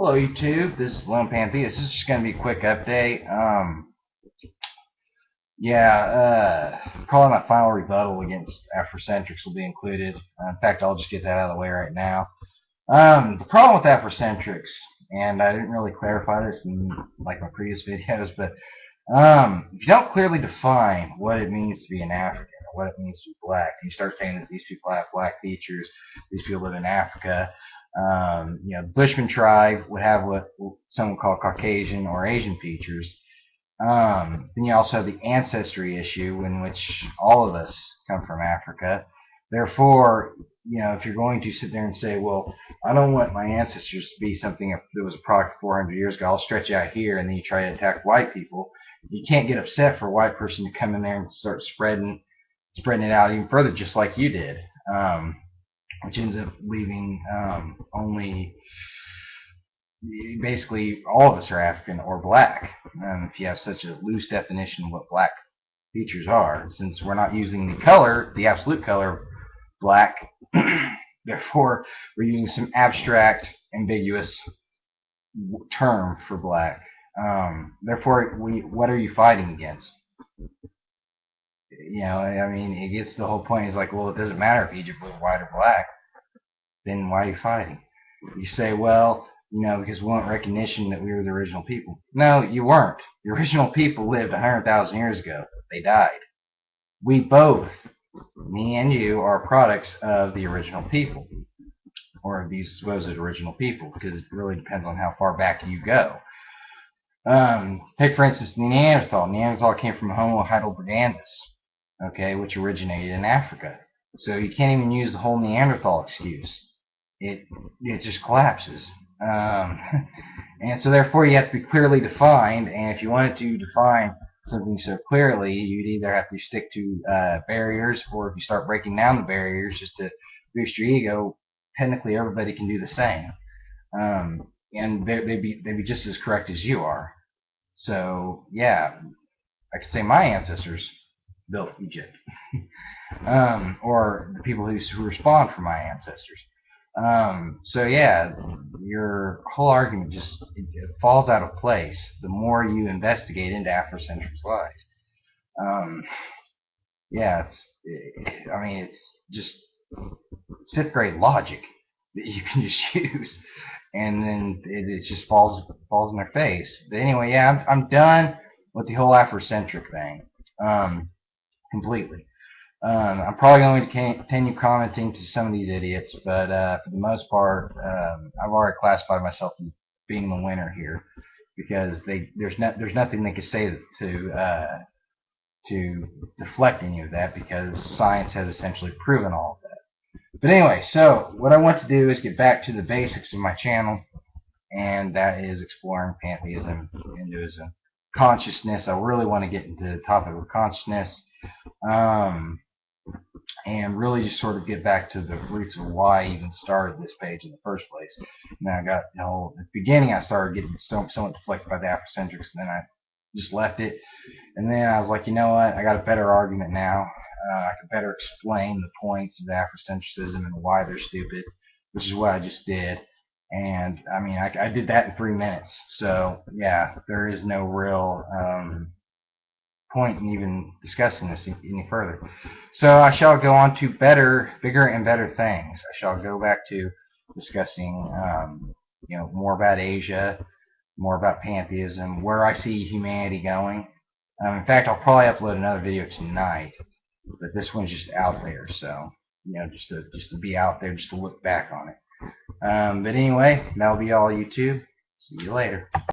Hello YouTube, this is Lone Pantheist. This is just going to be a quick update. Probably my final rebuttal against Afrocentrics will be included. In fact, I'll just get that out of the way right now. The problem with Afrocentrics, and I didn't really clarify this in like my previous videos, but if you don't clearly define what it means to be an African or what it means to be black, and you start saying that these people have black features, these people live in Africa, the Bushman tribe would have what some would call Caucasian or Asian features. Then you also have the ancestry issue, in which all of us come from Africa. Therefore, if you're going to sit there and say, well, I don't want my ancestors to be something that was a product 400 years ago, I'll stretch out here, and then you try to attack white people, you can't get upset for a white person to come in there and start spreading it out even further, just like you did, which ends up leaving only basically all of us are African or black, if you have such a loose definition of what black features are, since we're not using the color, the absolute color of black. Therefore, we're using some abstract, ambiguous term for black. Therefore, what are you fighting against? It gets to the whole point. It's like, well, it doesn't matter if Egypt was white or black. Then why are you fighting? You say, well, because we want recognition that we were the original people. No, you weren't. The original people lived 100,000 years ago. They died. We both, me and you, are products of the original people, or these supposed original people, because it really depends on how far back you go. Take, for instance, Neanderthal. Neanderthal came from Homo heidelbergensis, okay, which originated in Africa. So you can't even use the whole Neanderthal excuse. It just collapses. And so therefore you have to be clearly defined, and if you wanted to define something so clearly, you'd either have to stick to barriers, or if you start breaking down the barriers just to boost your ego, technically everybody can do the same. And they'd be just as correct as you are. So yeah, I could say my ancestors built Egypt. Or the people who respond for my ancestors. So yeah, your whole argument just it falls out of place the more you investigate into Afrocentrics lies. It's just it's fifth grade logic that you can just use, and then it just falls in their face. But anyway, yeah, I'm done with the whole Afrocentric thing, completely. I'm probably going to continue commenting to some of these idiots, but for the most part, I've already classified myself as being the winner here, because there's nothing they can say to deflect any of that, because science has essentially proven all of that. But anyway, so what I want to do is get back to the basics of my channel, and that is exploring pantheism, Hinduism, consciousness. I really want to get into the topic of consciousness. And really just sort of get back to the roots of why I even started this page in the first place. Now I got, at the beginning I started getting somewhat deflected by the Afrocentrics, and then I just left it. And then I was like, you know what, I got a better argument now. I could better explain the points of the Afrocentricism and why they're stupid, which is what I just did. And I did that in 3 minutes. So yeah, there is no real point in even discussing this any further. So I shall go on to bigger and better things. I shall go back to discussing, more about Asia, more about pantheism, where I see humanity going. In fact, I'll probably upload another video tonight, but this one's just out there, so just to be out there, just to look back on it. But anyway, that'll be all, YouTube. See you later.